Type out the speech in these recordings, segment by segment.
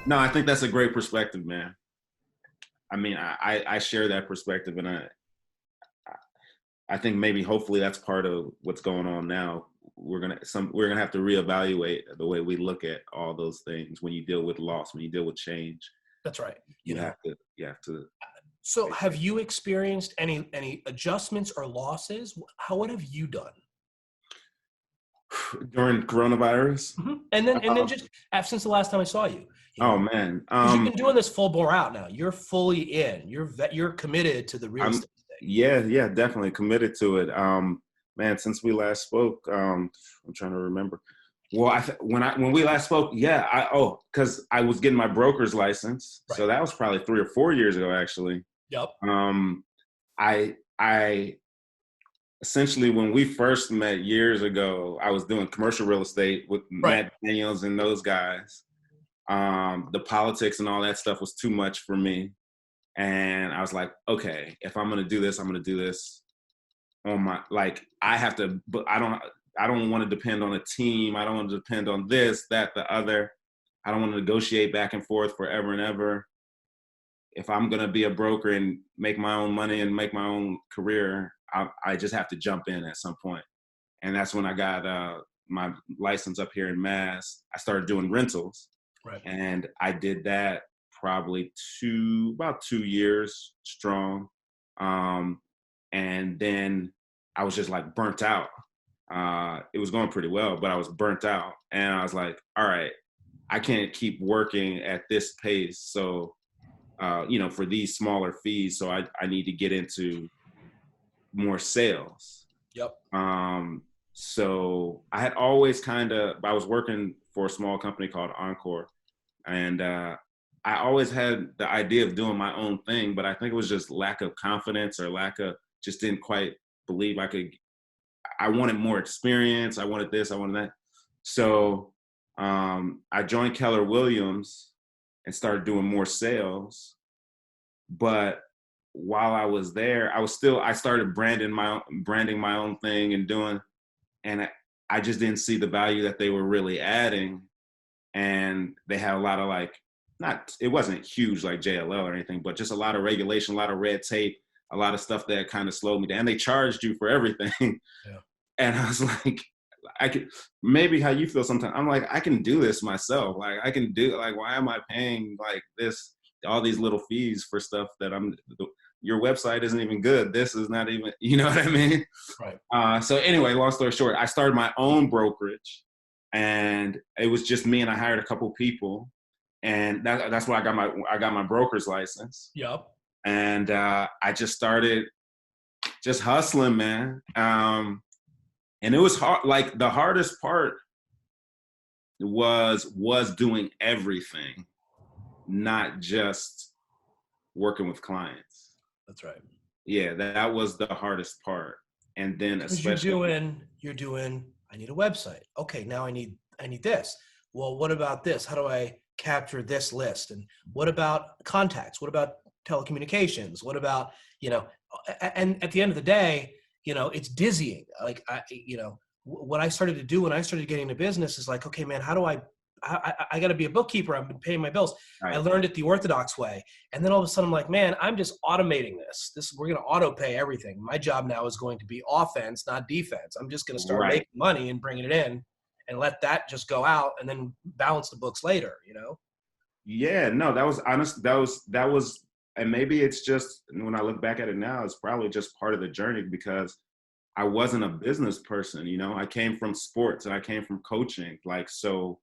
No, I think that's a great perspective, man. I mean, I share that perspective, and I think maybe hopefully that's part of what's going on now. We're gonna have to reevaluate the way we look at all those things when you deal with loss, when you deal with change. That's right. You have to. So have you experienced any adjustments or losses? What have you done? During coronavirus. And then Uh, just since the last time I saw you, oh man, because you've been doing this full bore out now. You're fully in. You're committed to the real I'm estate thing. yeah, definitely committed to it. Man, since we last spoke, I'm trying to remember. Well, when we last spoke, yeah, because I was getting my broker's license, Right. so that was probably 3 or 4 years ago, actually. Yep. I essentially, when we first met years ago, I was doing commercial real estate with Right. Matt Daniels and those guys. The politics and all that stuff was too much for me. And I was like, okay, if I'm gonna do this, I'm gonna do this on my, like, I have to, but I don't want to depend on a team. I don't want to depend on this, that, the other. I don't want to negotiate back and forth forever and ever. If I'm gonna be a broker and make my own money and make my own career, I just have to jump in at some point. And that's when I got my license up here in Mass. I started doing rentals, Right. and I did that probably about 2 years strong. And then I was just like burnt out. It was going pretty well, but I was burnt out, and I was like, all right, I can't keep working at this pace. So, for these smaller fees, so I need to get into more sales. Yep. So I had always I was working for a small company called Encore, and I always had the idea of doing my own thing, but I think it was just lack of confidence or just didn't quite believe I wanted more experience. I wanted this, I wanted that. So I joined Keller Williams and started doing more sales. But while I was there, I started branding my own thing and I just didn't see the value that they were really adding. And they had a lot of it wasn't huge like JLL or anything, but just a lot of regulation, a lot of red tape, a lot of stuff that kind of slowed me down. And they charged you for everything. Yeah. And I was like, I could, maybe how you feel sometimes. I'm like, I can do this myself. Like I can do, like, why am I paying like this, all these little fees for stuff that your website isn't even good. This is not even, you know what I mean? Right. So anyway, long story short, I started my own brokerage, and it was just me, and I hired a couple people, and that's why I got my broker's license. Yep. And I just started just hustling, man. And it was hard. Like the hardest part was doing everything, not just working with clients. That's right. Yeah, that was the hardest part. And then Because especially, you're doing, I need a website. Okay, now I need this. Well, what about this? How do I capture this list? And what about contacts? What about telecommunications? What about, and at the end of the day, it's dizzying. Like what I started to do when I started getting into business is like, okay, man, how do I got to be a bookkeeper. I've been paying my bills. right. I learned it the orthodox way. And then all of a sudden I'm like, man, I'm just automating this. We're going to auto pay everything. My job now is going to be offense, not defense. I'm just going to start Right. making money and bringing it in and let that just go out and then balance the books later, Yeah, no, that was honest. That was, and maybe it's just, when I look back at it now, it's probably just part of the journey because I wasn't a business person. I came from sports and I came from coaching. Like, so,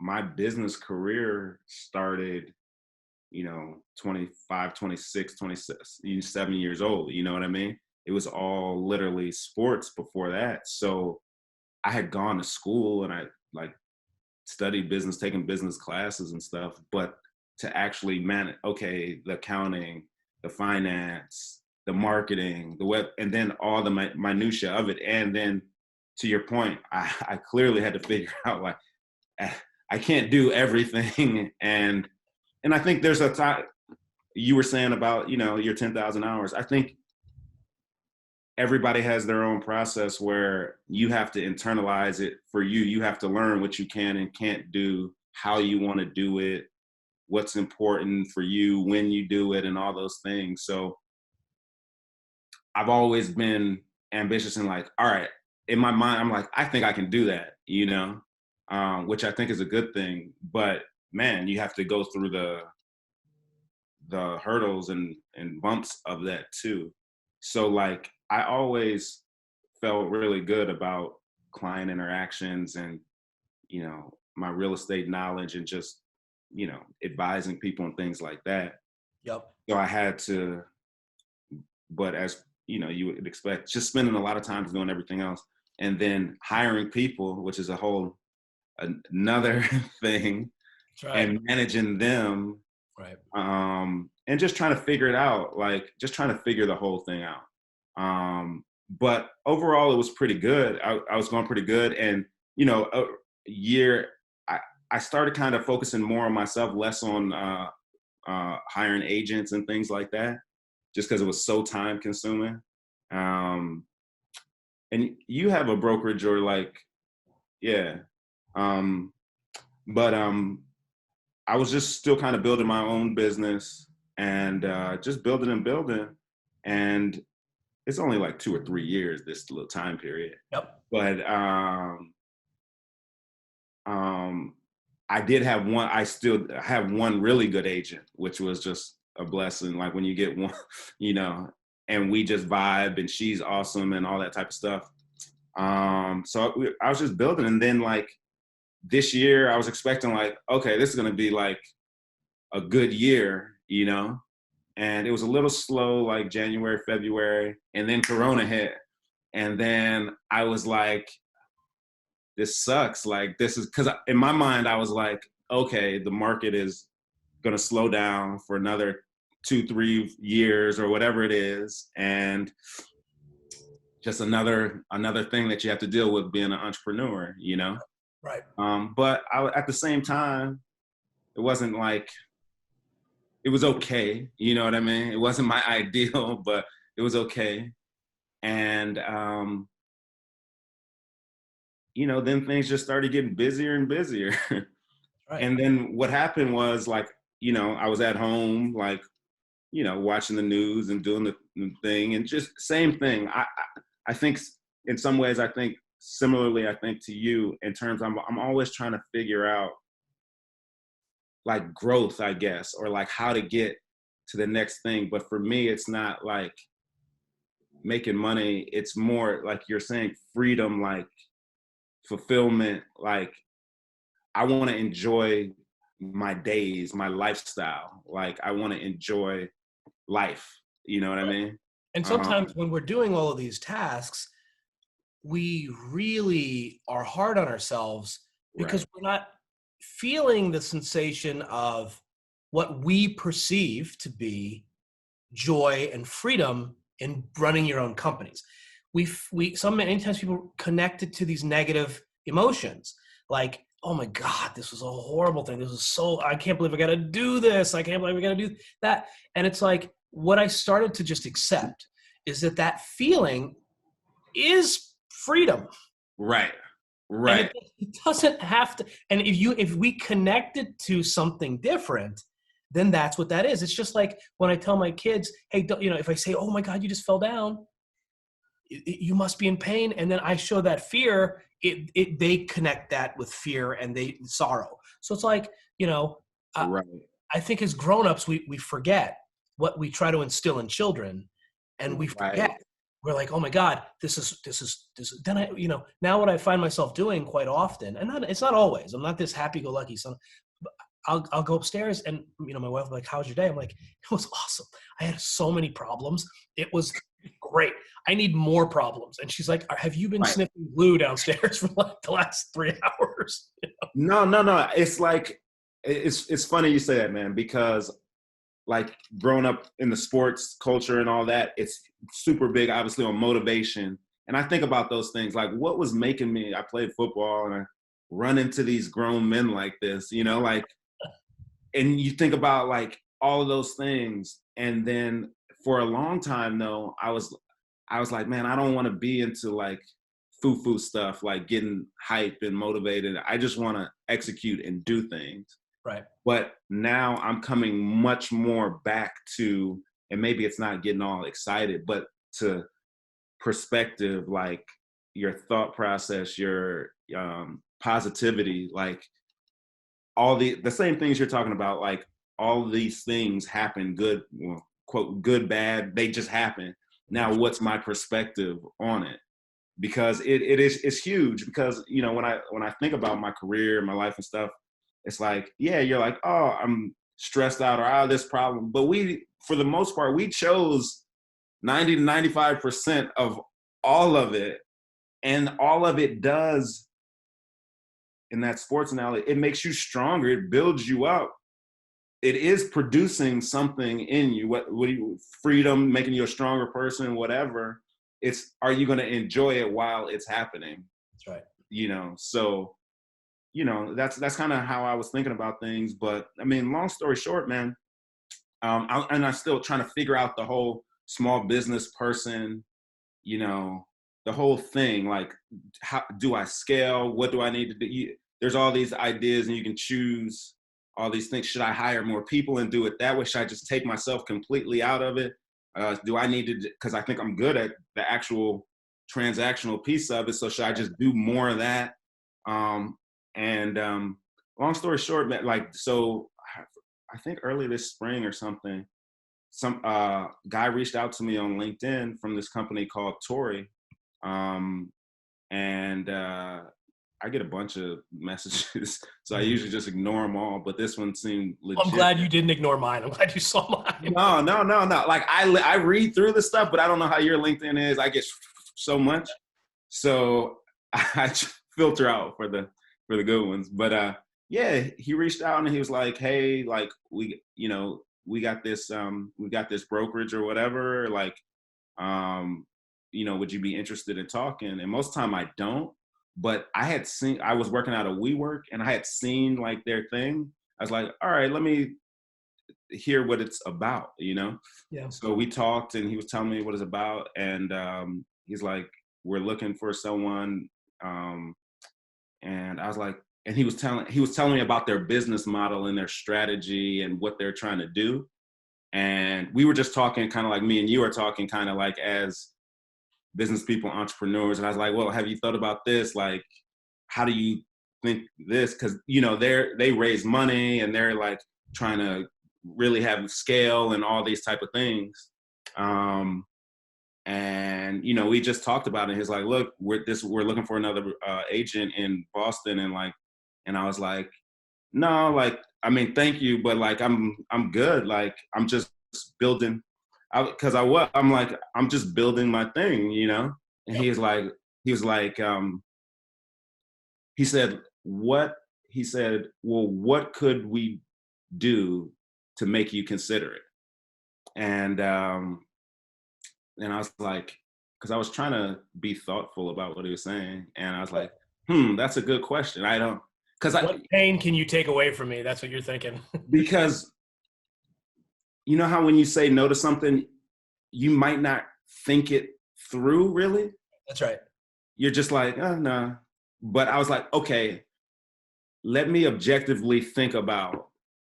my business career started, 25, 26, 26, 7 years old. You know what I mean? It was all literally sports before that. So I had gone to school and I like studied business, taken business classes and stuff, but to actually manage, okay, the accounting, the finance, the marketing, the web, and then all the minutia of it. And then to your point, I clearly had to figure out like, I can't do everything. And I think there's a time you were saying about, your 10,000 hours. I think everybody has their own process where you have to internalize it for you. You have to learn what you can and can't do how you want to do it, what's important for you when you do it, and all those things. So I've always been ambitious and like, all right, in my mind, I'm like, I think I can do that, which I think is a good thing. But man, you have to go through the hurdles and bumps of that too. So like, I always felt really good about client interactions and, my real estate knowledge and just, advising people and things like that. Yep. So I had to, but as you would expect, just spending a lot of time doing everything else, and then hiring people, which is a whole another thing, That's right. and managing them, Right. and just trying to figure it out, like just trying to figure the whole thing out. But overall, it was pretty good. I was going pretty good, and a year, I started kind of focusing more on myself, less on hiring agents and things like that, just because it was so time consuming. And you have a brokerage or like, yeah. But I was just still kind of building my own business and just building and building. And it's only like 2 or 3 years, this little time period. Yep. But I did have one, I still have one really good agent, which was just a blessing. Like when you get one, and we just vibe and she's awesome and all that type of stuff. So I was just building. And then like this year I was expecting like, okay, this is going to be like a good year, and it was a little slow, like January, February, and then Corona hit. And then I was like, this sucks. Like this is, because in my mind, I was like, okay, the market is going to slow down for another 2-3 years or whatever it is. And just another thing that you have to deal with being an entrepreneur, Right. But at the same time, it wasn't like, it was okay. You know what I mean? It wasn't my ideal, but it was okay. And, then things just started getting busier and busier. Right. And then what happened was like, I was at home, like, watching the news and doing the thing, and just same thing. I think in some ways, I think similarly, I think to you in terms, I'm always trying to figure out like growth, I guess, or like how to get to the next thing. But for me, it's not like making money. It's more like you're saying, freedom, like fulfillment. Like I want to enjoy my days, my lifestyle. Like I want to enjoy life. You know what I mean? And sometimes when we're doing all of these tasks, we really are hard on ourselves because Right. we're not feeling the sensation of what we perceive to be joy and freedom in running your own companies. Many times people connect it to these negative emotions, like, oh my God, this was a horrible thing. This was I can't believe I got to do this. I can't believe I got to do that. And it's like, what I started to just accept is that feeling is freedom. Right. And Right. it doesn't have to. And if we connect it to something different, then that's what that is. It's just like when I tell my kids, hey, if I say, oh my God, you just fell down, you must be in pain. And then I show that fear, they connect that with fear and sorrow. So it's like, Right. I think as grownups, we forget what we try to instill in children, and we Right. forget. We're like, oh my God, this is. Then now what I find myself doing quite often, and it's not always. I'm not this happy-go-lucky son. I'll go upstairs and my wife will be like, how's your day? I'm like, it was awesome. I had so many problems. It was great. I need more problems. And she's like, have you been Right. sniffing glue downstairs for like the last 3 hours? No. It's like, it's funny you say that, man, because like growing up in the sports culture and all that, it's super big, obviously, on motivation. And I think about those things, like what was making me, I played football and I run into these grown men like this, like, and you think about like all of those things. And then for a long time though, I was like, man, I don't want to be into like foo-foo stuff, like getting hype and motivated. I just want to execute and do things. Right. But now I'm coming much more back to, and maybe it's not getting all excited, but to perspective, like your thought process, your positivity, like all the same things you're talking about, like all these things happen, good, well, quote, good, bad, they just happen. Now, what's my perspective on it? Because it's huge. Because when I think about my career, my life and stuff, it's like, yeah, you're like, oh, I'm stressed out or out of this problem, but we, for the most part, we chose 90 to 95% of all of it, and all of it does. In that sports analogy, it makes you stronger. It builds you up. It is producing something in you. What you, freedom, making you a stronger person, whatever. It's, are you going to enjoy it while it's happening? That's right. So, that's kind of how I was thinking about things. But I mean, long story short, man, I'm still trying to figure out the whole small business person, the whole thing. Like, how do I scale? What do I need to do? There's all these ideas, and you can choose all these things. Should I hire more people and do it that way? Should I just take myself completely out of it? Do I need to, because I think I'm good at the actual transactional piece of it. So should I just do more of that? And long story short, man, like, so I think early this spring or something, some guy reached out to me on LinkedIn from this company called Tori. And I get a bunch of messages, so I usually just ignore them all. But this one seemed legit. I'm glad you didn't ignore mine. I'm glad you saw mine. No. Like, I read through the stuff, but I don't know how your LinkedIn is. I get so much, so I filter out for the good ones. But yeah, he reached out and he was like, "Hey, like we got this brokerage or whatever. Like, would you be interested in talking?" And most of the time I don't. But I was working out of WeWork, and I had seen like their thing. I was like, all right, let me hear what it's about, Yeah. So we talked, and he was telling me what it's about. And he's like, we're looking for someone. And I was like, and he was telling me about their business model and their strategy and what they're trying to do. And we were just talking kind of like me and you are talking, kind of like as business people, entrepreneurs. And I was like, well, have you thought about this? Like, how do you think this? Because, they raise money, and they're like trying to really have scale and all these type of things. And, we just talked about it. He's like, look, we're looking for another agent in Boston. And I was like, no, like, I mean, thank you, but like, I'm good. Like, I'm just building. I'm like, I'm just building my thing, And Yep. he was like, he said, what? He said, well, what could we do to make you consider it? And I was like, because I was trying to be thoughtful about what he was saying, and I was like, that's a good question. I don't, what pain can you take away from me? That's what you're thinking. Because you know how when you say no to something, you might not think it through, really. That's right. You're just like, oh, no. But I was like, okay, let me objectively think about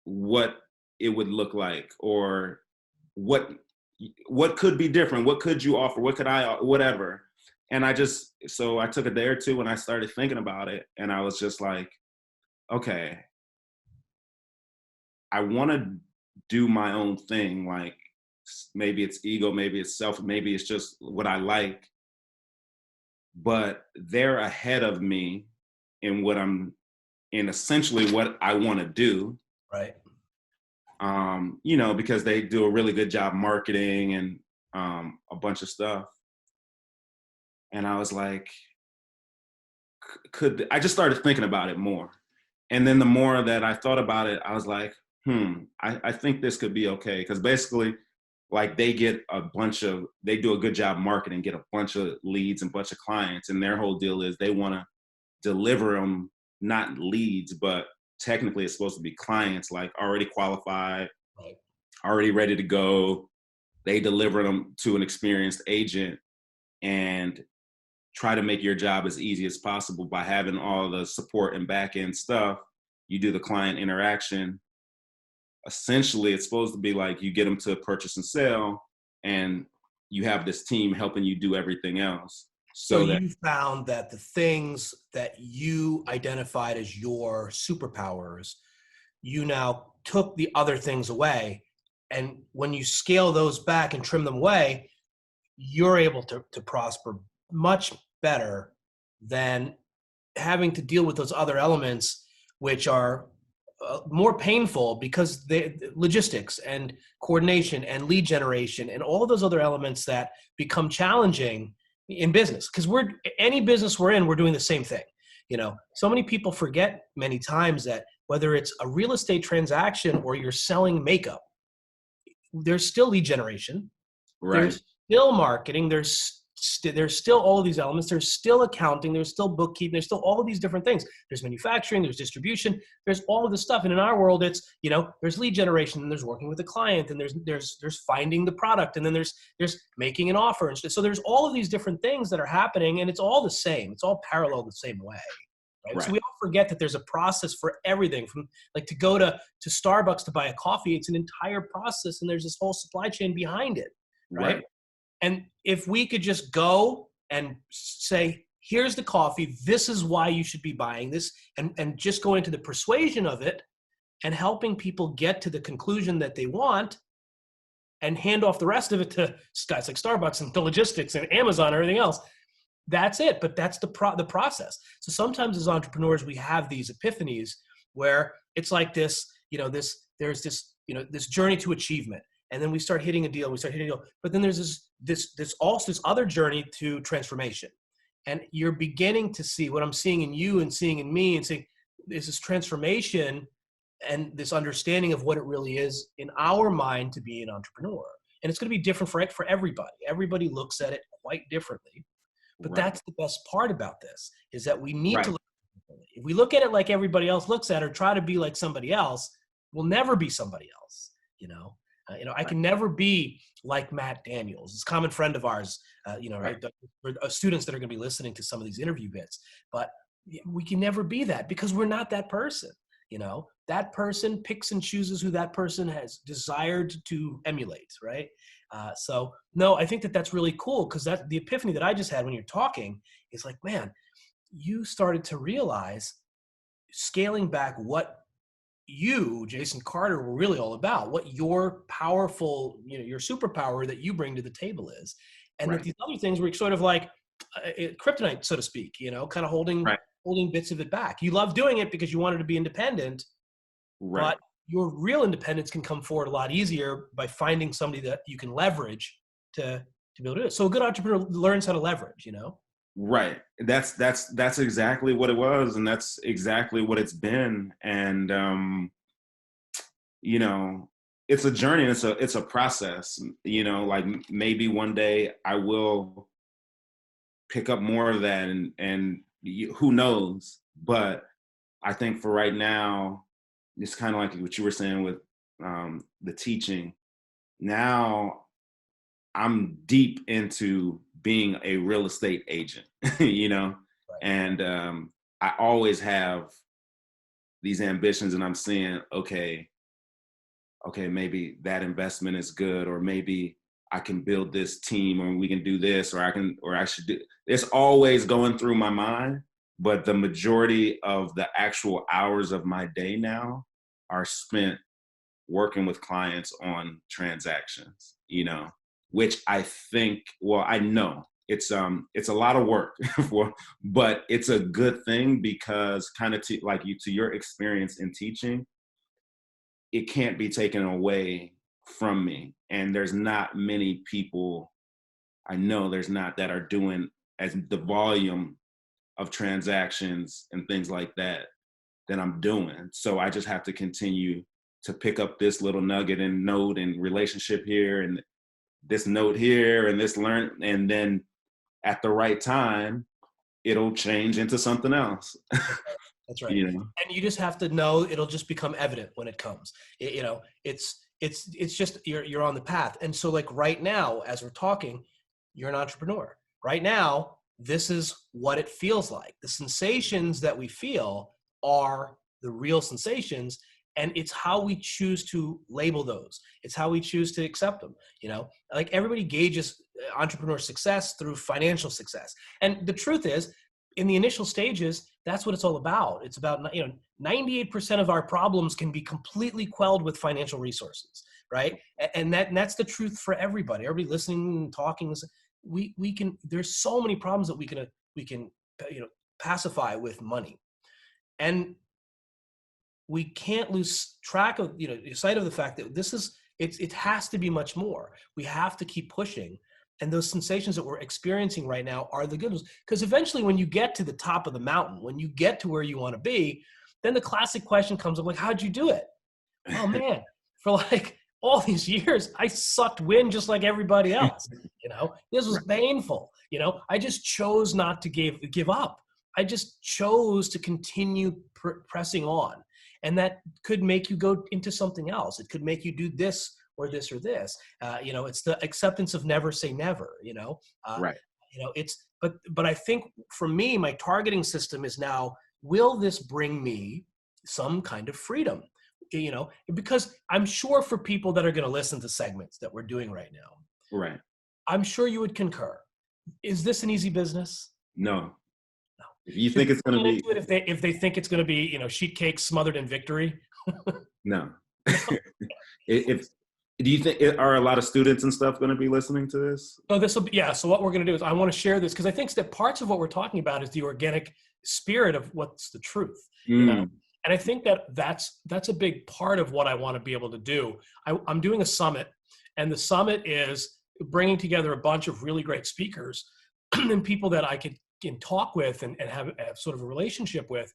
what it would look like, or what could be different. What could you offer? What could I, whatever. And so I took a day or two and I started thinking about it. And I was just like, okay, I want to do my own thing. Like, maybe it's ego, maybe it's self, maybe it's just what I like. But they're ahead of me in essentially what I want to do. Right. Because they do a really good job marketing and a bunch of stuff. And I was like, I just started thinking about it more. And then the more that I thought about it, I was like, I think this could be okay. Because basically, like, they do a good job marketing, get a bunch of leads and a bunch of clients. And their whole deal is they want to deliver them, not leads, but technically it's supposed to be clients, like already qualified, right, already ready to go. They deliver them to an experienced agent and try to make your job as easy as possible by having all the support and back end stuff. You do the client interaction. Essentially, it's supposed to be like you get them to purchase and sell, and you have this team helping you do everything else. So That you found that the things that you identified as your superpowers, you now took the other things away. And when you scale those back and trim them away, you're able to prosper much better than having to deal with those other elements, which are more painful because the logistics and coordination and lead generation and all of those other elements that become challenging in business. Because any business we're in, we're doing the same thing. So many people forget many times that whether it's a real estate transaction or you're selling makeup, there's still lead generation. right, There's still marketing. There's still all of these elements. There's still accounting. There's still bookkeeping. There's still all of these different things. There's manufacturing. There's distribution. There's all of this stuff. And in our world, it's, there's lead generation, and there's working with the client, and there's finding the product, and then there's making an offer. And so there's all of these different things that are happening, and it's all the same. It's all parallel the same way. Right? So we all forget that there's a process for everything, from like to go to Starbucks to buy a coffee. It's an entire process, and there's this whole supply chain behind it. Right. And if we could just go and say, here's the coffee, this is why you should be buying this, and just go into the persuasion of it and helping people get to the conclusion that they want, and hand off the rest of it to guys like Starbucks and the logistics and Amazon and everything else. That's it. But that's the process. So sometimes as entrepreneurs, we have these epiphanies where it's like this, there's this journey to achievement. And then we start hitting a deal, but then there's this other journey to transformation. And you're beginning to see what I'm seeing in you and seeing in me, and saying there's this transformation and this understanding of what it really is in our mind to be an entrepreneur. And it's going to be different for everybody. Everybody looks at it quite differently. But that's the best part about this, is that we need to look at it differently. If we look at it like everybody else looks at it, or try to be like somebody else, we'll never be somebody else, I can never be like Matt Daniels. He's a common friend of ours, for students that are going to be listening to some of these interview bits. But we can never be that, because we're not that person. That person picks and chooses who that person has desired to emulate, right? So no, I think that's really cool, because that's the epiphany that I just had when you're talking is like, man, you started to realize, scaling back, what you, Jason Carter, were really all about, what your powerful, your superpower that you bring to the table is. And that these other things were sort of like kryptonite, so to speak, kind of holding bits of it back. You love doing it because you wanted to be independent, but your real independence can come forward a lot easier by finding somebody that you can leverage to be able to do it. So a good entrepreneur learns how to leverage, Right. That's exactly what it was. And that's exactly what it's been. And, it's a journey. It's a process, like maybe one day I will pick up more of that, and who knows, but I think for right now, it's kind of like what you were saying with the teaching. Now I'm deep into being a real estate agent, and I always have these ambitions, and I'm saying, okay, maybe that investment is good, or maybe I can build this team, or we can do this, or I should do. It's always going through my mind, but the majority of the actual hours of my day now are spent working with clients on transactions, which I think, I know it's a lot of work but it's a good thing, because kind of to your experience in teaching, it can't be taken away from me. And there's not many people I know that are doing as the volume of transactions and things like that I'm doing. So I just have to continue to pick up this little nugget and note and relationship here, and this note here, and this learn, and then at the right time, it'll change into something else. That's right. And you just have to know, it'll just become evident when it comes. It's just you're on the path. And so like right now, as we're talking, you're an entrepreneur. Right now, this is what it feels like. The sensations that we feel are the real sensations, and it's how we choose to label those. It's how we choose to accept them. Like everybody gauges entrepreneur success through financial success. And the truth is, in the initial stages, that's what it's all about. It's about, 98% of our problems can be completely quelled with financial resources, right? And that's the truth for everybody. Everybody listening and talking, we can. There's so many problems that we can pacify with money, and we can't lose track of sight of the fact that it has to be much more. We have to keep pushing. And those sensations that we're experiencing right now are the good ones. Because eventually when you get to the top of the mountain, when you get to where you want to be, then the classic question comes up, like, how'd you do it? Oh man, for like all these years, I sucked wind just like everybody else. This was painful. I just chose not to give up. I just chose to continue pressing on. And that could make you go into something else. It could make you do this or this or this. It's the acceptance of never say never. Right. But I think for me, my targeting system is now, will this bring me some kind of freedom? Because I'm sure for people that are going to listen to segments that we're doing right now, right, I'm sure you would concur. Is this an easy business? No. If you think it's going to be, if they think it's going to be, sheet cake smothered in victory. No. Do you think are a lot of students and stuff going to be listening to this? So what we're going to do is I want to share this because I think that parts of what we're talking about is the organic spirit of what's the truth. And I think that's a big part of what I want to be able to do. I'm doing a summit, and the summit is bringing together a bunch of really great speakers and people that I can talk with and have sort of a relationship with,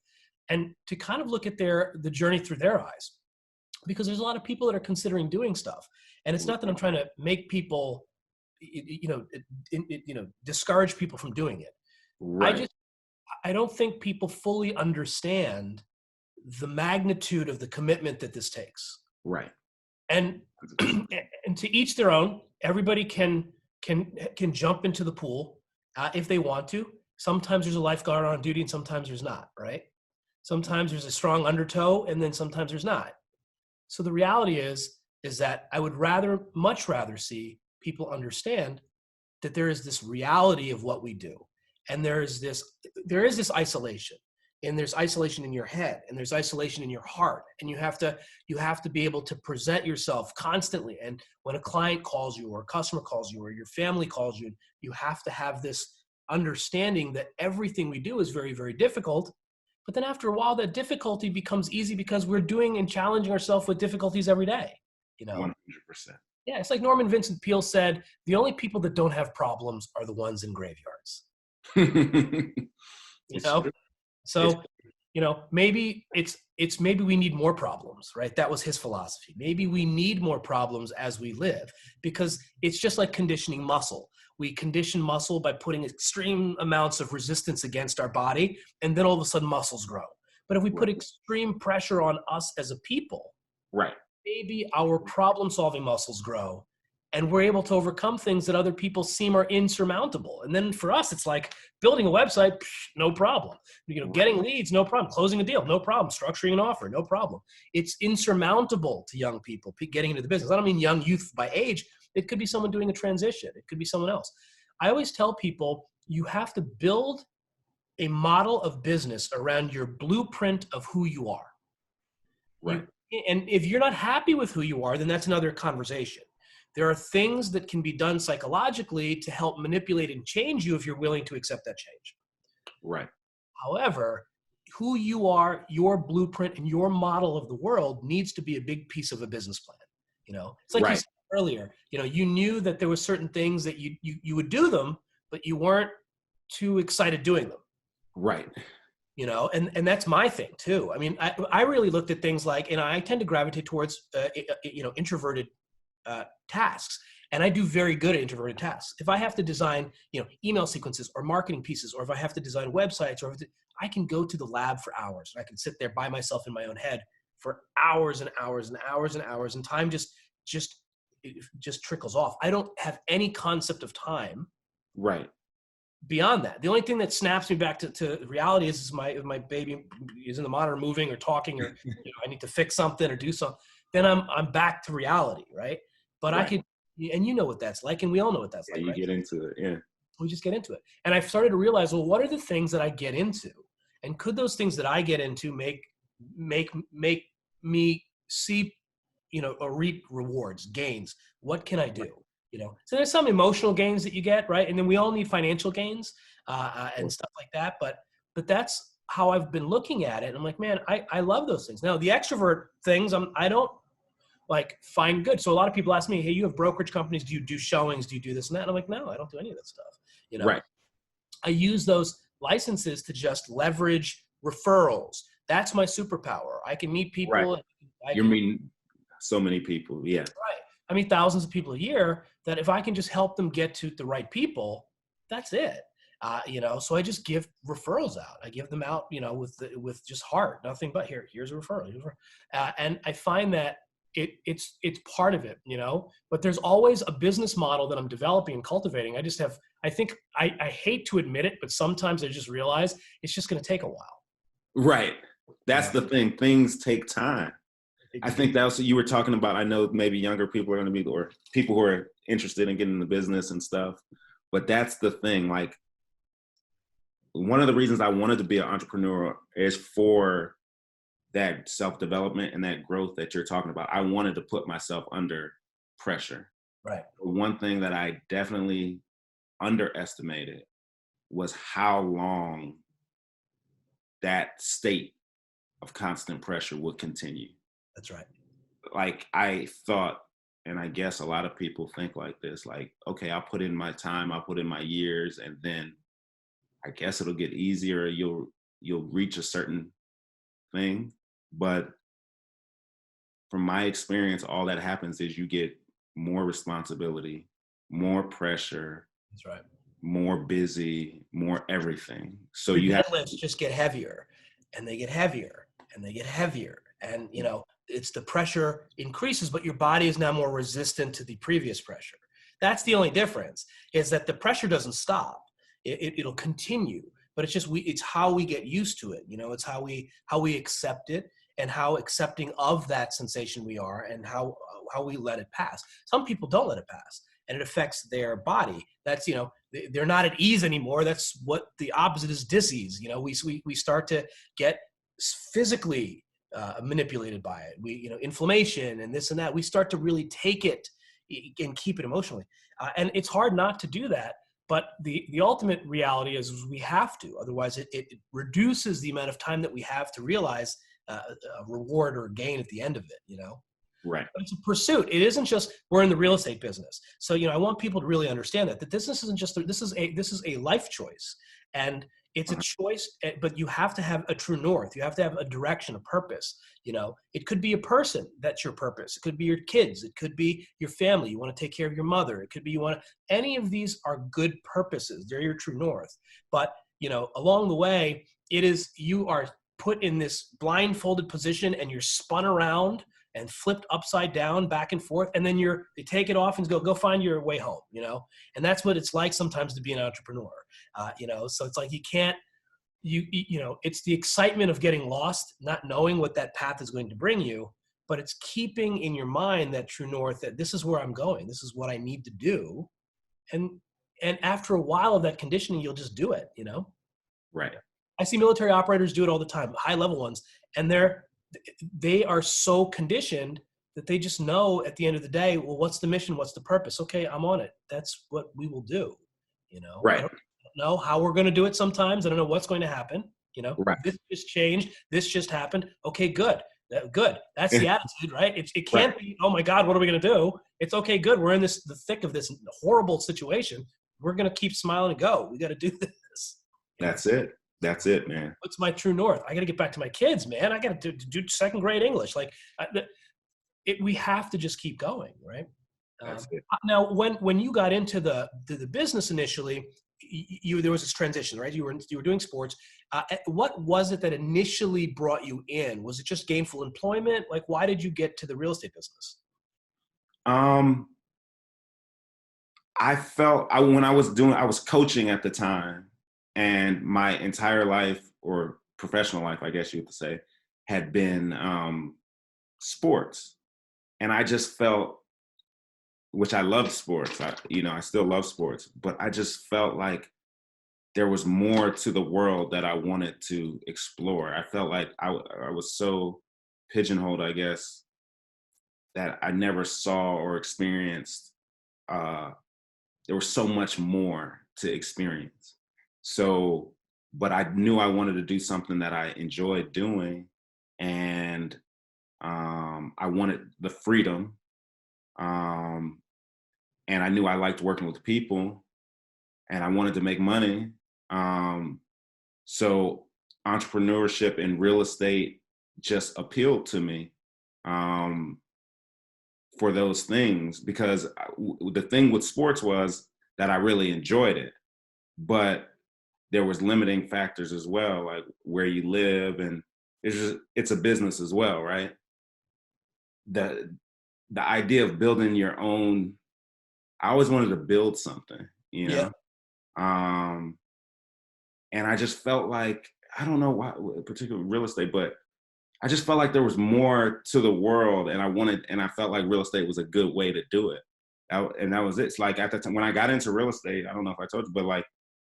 and to kind of look at the journey through their eyes. Because there's a lot of people that are considering doing stuff. And it's not that I'm trying to make people, discourage people from doing it. Right. I don't think people fully understand the magnitude of the commitment that this takes. Right. And to each their own. Everybody can jump into the pool if they want to. Sometimes there's a lifeguard on duty and sometimes there's not, right? Sometimes there's a strong undertow and then sometimes there's not. So the reality is that I would much rather see people understand that there is this reality of what we do. And there is this isolation, and there's isolation in your head, and there's isolation in your heart. And you have to be able to present yourself constantly. And when a client calls you or a customer calls you or your family calls you, you have to have this understanding that everything we do is very, very difficult. But then after a while, that difficulty becomes easy because we're doing and challenging ourselves with difficulties every day. 100%. Yeah, it's like Norman Vincent Peale said, the only people that don't have problems are the ones in graveyards. So, maybe maybe we need more problems, right? That was his philosophy. Maybe we need more problems as we live, because it's just like conditioning muscle. We condition muscle by putting extreme amounts of resistance against our body, and then all of a sudden muscles grow. But if we put extreme pressure on us as a people, right, maybe our problem-solving muscles grow, and we're able to overcome things that other people seem are insurmountable. And then for us, it's like building a website, no problem. Getting leads, no problem. Closing a deal, no problem. Structuring an offer, no problem. It's insurmountable to young people getting into the business. I don't mean young youth by age. It could be someone doing a transition. It could be someone else. I always tell people you have to build a model of business around your blueprint of who you are. Right. And if you're not happy with who you are, then that's another conversation. There are things that can be done psychologically to help manipulate and change you if you're willing to accept that change. Right. However, who you are, your blueprint, and your model of the world needs to be a big piece of a business plan. It's like you said earlier, you knew that there were certain things that you would do them, but you weren't too excited doing them. Right. And that's my thing too. I mean, I really looked at things like, I tend to gravitate towards, introverted tasks. And I do very good at introverted tasks. If I have to design, email sequences or marketing pieces, or if I have to design websites, I can go to the lab for hours. I can sit there by myself in my own head for hours and hours and hours and hours, and time just trickles off. I don't have any concept of time. Right. beyond that, the only thing that snaps me back to reality is my baby is in the monitor moving or talking, or I need to fix something or do something. Then I'm back to reality, right? But I Right. could, and you know what that's like, and we all know what that's Yeah, like, you right? get into it. Yeah. We just get into it. And I've started to realize, well, what are the things that I get into? And could those things that I get into make me see, or reap rewards, gains? What can I do? So there's some emotional gains that you get, right? And then we all need financial gains and stuff like that. But that's how I've been looking at it. And I'm like, man, I love those things. Now the extrovert things, I don't like find good. So a lot of people ask me, hey, you have brokerage companies. Do you do showings? Do you do this and that? And I'm like, no, I don't do any of that stuff. Right. I use those licenses to just leverage referrals. That's my superpower. I can meet Right. people. You're meeting so many people. Yeah. Right. I meet thousands of people a year that if I can just help them get to the right people, that's it. So I just give referrals out. I give them out, with just heart, nothing but here's a referral. And I find that it's part of it, but there's always a business model that I'm developing and cultivating. I think I hate to admit it, but sometimes I just realize it's just going to take a while. Right. That's the thing. Things take time. I think that's what you were talking about. I know maybe younger people are going to be, or people who are interested in getting in the business and stuff, but that's the thing. Like, one of the reasons I wanted to be an entrepreneur is for that self-development and that growth that you're talking about. I wanted to put myself under pressure. Right. One thing that I definitely underestimated was how long that state of constant pressure would continue. That's right. Like, I thought, and I guess a lot of people think like this, like, okay, I'll put in my time, I'll put in my years, and then I guess it'll get easier. You'll reach a certain thing. But from my experience, all that happens is you get more responsibility, more pressure. That's right. More busy, more everything. So Your deadlifts just get heavier, and they get heavier, and they get heavier, and it's the pressure increases, but your body is now more resistant to the previous pressure. That's the only difference, is that the pressure doesn't stop. It'll continue, but it's how we get used to it. It's how we accept it, and how accepting of that sensation we are, and how we let it pass. Some people don't let it pass, and it affects their body. That's, they're not at ease anymore. That's what the opposite is, dis-ease. We start to get physically manipulated by it. Inflammation and this and that. We start to really take it and keep it emotionally. And it's hard not to do that. But the ultimate reality is we have to. Otherwise, it reduces the amount of time that we have to realize a reward or a gain at the end of it, Right. But it's a pursuit. It isn't just we're in the real estate business. So, I want people to really understand that this isn't just this is a life choice, and it's a choice. But you have to have a true north. You have to have a direction, a purpose. It could be a person that's your purpose. It could be your kids. It could be your family. You want to take care of your mother. It could be any of these are good purposes. They're your true north. But along the way, you are put in this blindfolded position, and you're spun around and flipped upside down, back and forth, and then they take it off and go find your way home, and that's what it's like sometimes to be an entrepreneur, so it's like you can't, it's the excitement of getting lost, not knowing what that path is going to bring you, but it's keeping in your mind that true north, that this is where I'm going, this is what I need to do, and after a while of that conditioning, you'll just do it, Right. I see military operators do it all the time, high level ones, and they are so conditioned that they just know at the end of the day, well, what's the mission? What's the purpose? Okay, I'm on it. That's what we will do. Right. I don't know how we're going to do it sometimes. I don't know what's going to happen. Right. This just changed. This just happened. Okay, good. Good. That's the attitude, right? It can't be, oh my God, what are we going to do? It's okay, good. We're in the thick of this horrible situation. We're going to keep smiling and go. We got to do this. That's it. That's it, man. What's my true north? I got to get back to my kids, man. I got to do second grade English. Like, we have to just keep going, right? That's it. Now, when you got into the business initially, there was this transition, right? You were doing sports. What was it that initially brought you in? Was it just gainful employment? Like, why did you get to the real estate business? I felt when I was coaching at the time, and my entire life or professional life, I guess you would say, had been sports, and I just felt, which I loved sports. I still love sports, but I just felt like there was more to the world that I wanted to explore. I felt like I was so pigeonholed, I guess, that I never saw or experienced. Uh, there was so much more to experience. So, but I knew I wanted to do something that I enjoyed doing, and I wanted the freedom, um, and I knew I liked working with people, and I wanted to make money. Um, so, entrepreneurship and real estate just appealed to me. Um, for those things because the thing with sports was that I really enjoyed it, but there was limiting factors as well, like where you live, and it's a business as well, right? The the idea of building your own, I always wanted to build something, Yeah. um, and I just felt like I don't know why, particularly real estate, but I just felt like there was more to the world, and I felt like real estate was a good way to do it. And that was it. It's like at the time when I got into real estate, I don't know if I told you, but like,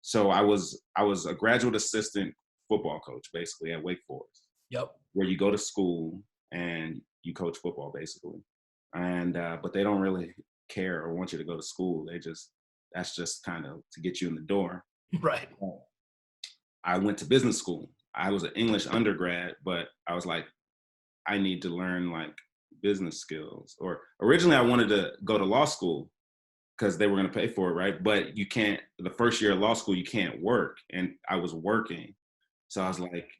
so I was a graduate assistant football coach basically at Wake Forest, Yep. where you go to school and you coach football basically, and but they don't really care or want you to go to school. That's just kind of to get you in the door. Right. I went to business school. I was an English undergrad, but I was like, I need to learn like business skills. Or originally, I wanted to go to law school because they were going to pay for it, right? But you can't. The first year of law school, you can't work, and I was working, so I was like,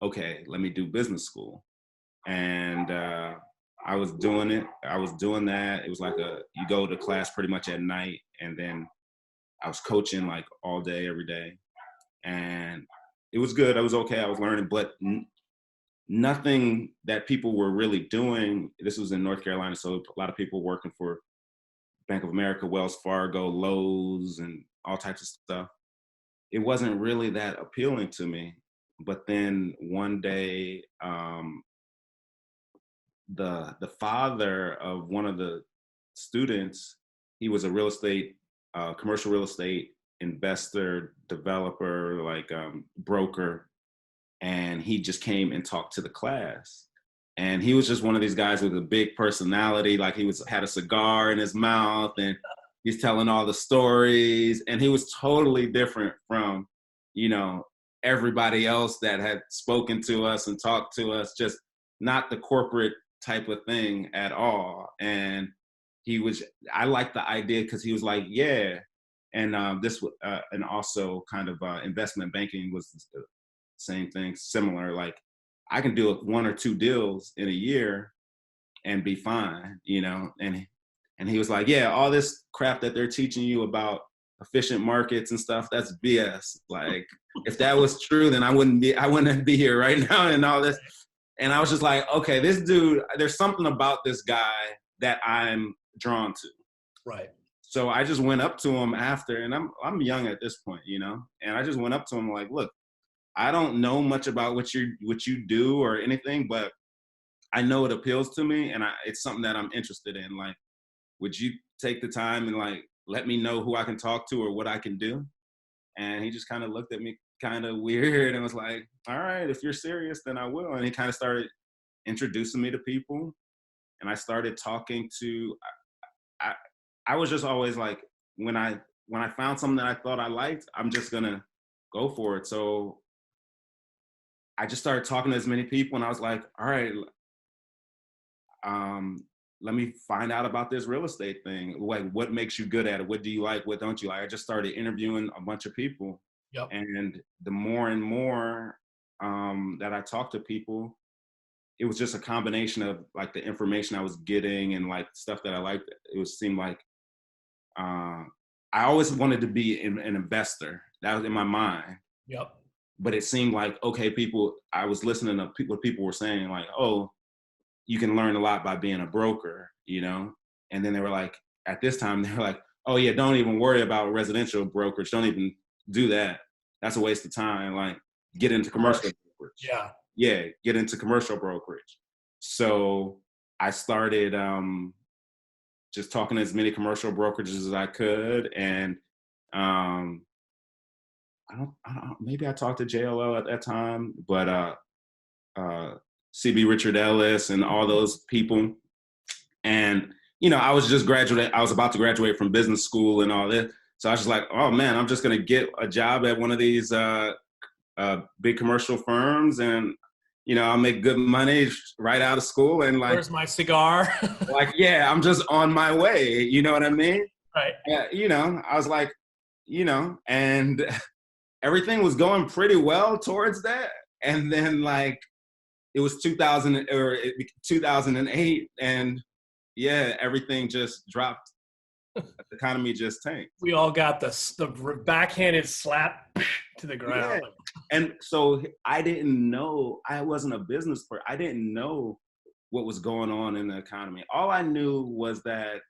okay, let me do business school, and I was doing it. I was doing that. It was like you go to class pretty much at night, and then I was coaching like all day, every day, and it was good. I was okay. I was learning, but nothing that people were really doing. This was in North Carolina, so a lot of people working for Bank of America, Wells Fargo, Lowe's, and all types of stuff. It wasn't really that appealing to me. But then one day, the father of one of the students, he was a commercial real estate investor, developer, like broker, and he just came and talked to the class. And he was just one of these guys with a big personality, like had a cigar in his mouth, and he's telling all the stories, and he was totally different from, you know, everybody else that had spoken to us and talked to us, just not the corporate type of thing at all. And I liked the idea because he was like, yeah. And and also kind of investment banking was the same thing, similar. Like I can do one or two deals in a year and be fine, And he was like, yeah, all this crap that they're teaching you about efficient markets and stuff, that's BS. Like if that was true, then I wouldn't be here right now and all this. And I was just like, okay, this dude, there's something about this guy that I'm drawn to. Right. So I just went up to him after, and I'm young at this point, and I just went up to him like, look, I don't know much about what you do or anything, but I know it appeals to me, and it's something that I'm interested in. Like, would you take the time and like let me know who I can talk to or what I can do? And he just kind of looked at me kind of weird and was like, all right, if you're serious, then I will. And he kind of started introducing me to people, and I started talking to. I was just always like, when I found something that I thought I liked, I'm just gonna go for it. So I just started talking to as many people, and I was like, all right, let me find out about this real estate thing. Like, what makes you good at it? What do you like? What don't you like? I just started interviewing a bunch of people. Yep. And the more and more that I talked to people, it was just a combination of like the information I was getting and like stuff that I liked. Seemed like I always wanted to be an investor. That was in my mind. Yep. But it seemed like, okay, I was listening to what people were saying, like, oh, you can learn a lot by being a broker, And then they were like, at this time, they were like, Oh yeah, don't even worry about residential brokerage. Don't even do that. That's a waste of time. Like, get into commercial brokerage. Yeah. Yeah, get into commercial brokerage. So I started just talking to as many commercial brokerages as I could, and um, maybe I talked to JLL at that time, but uh, CB Richard Ellis and all those people. And, I was just I was about to graduate from business school and all this. So I was just like, oh man, I'm just going to get a job at one of these big commercial firms, and, I'll make good money right out of school. And like, Where's my cigar? like, yeah, I'm just on my way. You know what I mean? Right. I was like, and everything was going pretty well towards that. And then like, it was 2008, and yeah, everything just dropped. The economy just tanked. We all got the backhanded slap to the ground. Yeah. And so I didn't know, I wasn't a business person. I didn't know what was going on in the economy. All I knew was that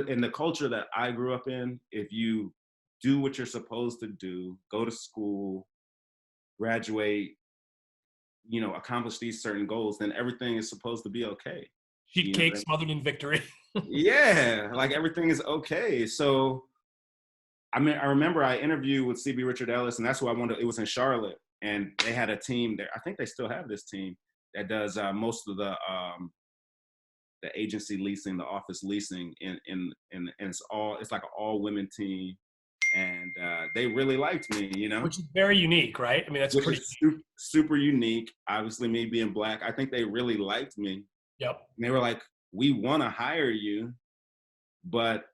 in the culture that I grew up in, if you do what you're supposed to do, go to school, graduate, accomplish these certain goals, then everything is supposed to be okay. Sheet cake smothered in victory. Yeah, like everything is okay. So, I remember I interviewed with CB Richard Ellis, and that's who I wanted. It was in Charlotte, and they had a team there. I think they still have this team that does most of the agency leasing, the office leasing, and it's like an all women team, and they really liked me, Which is very unique, right? I mean, that's pretty super unique. Obviously, me being Black, I think they really liked me. Yep. And they were like, we want to hire you, but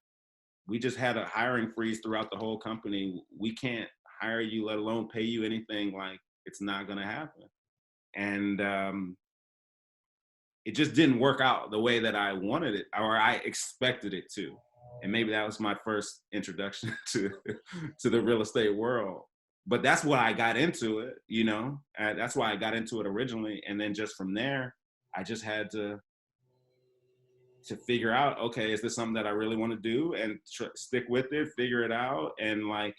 we just had a hiring freeze throughout the whole company. We can't hire you, let alone pay you anything. Like, it's not going to happen. And it just didn't work out the way that I wanted it, or I expected it to. And maybe that was my first introduction to the real estate world. But that's why I got into it, that's why I got into it originally. And then just from there, I just had to figure out, okay, is this something that I really want to do, and stick with it, figure it out, and like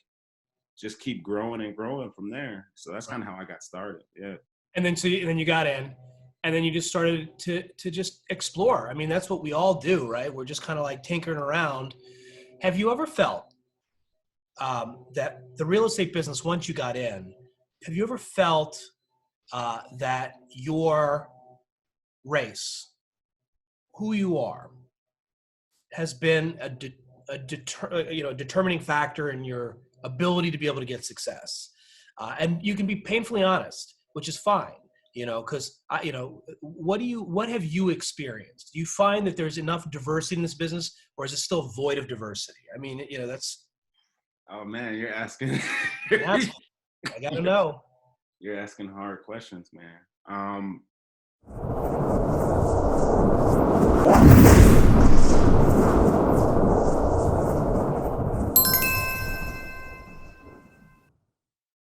just keep growing and growing from there. So that's kind of how I got started. Yeah. And then you got in, and then you just started to just explore. I mean, that's what we all do, right? We're just kind of like tinkering around. Have you ever felt that the real estate business, once you got in, have you ever felt that your race, who you are, has been a determining factor in your ability to be able to get success? And you can be painfully honest, which is fine, because what have you experienced? Do you find that there's enough diversity in this business, or is it still void of diversity? I mean, that's. Oh man, you're asking. I gotta know. You're asking hard questions, man.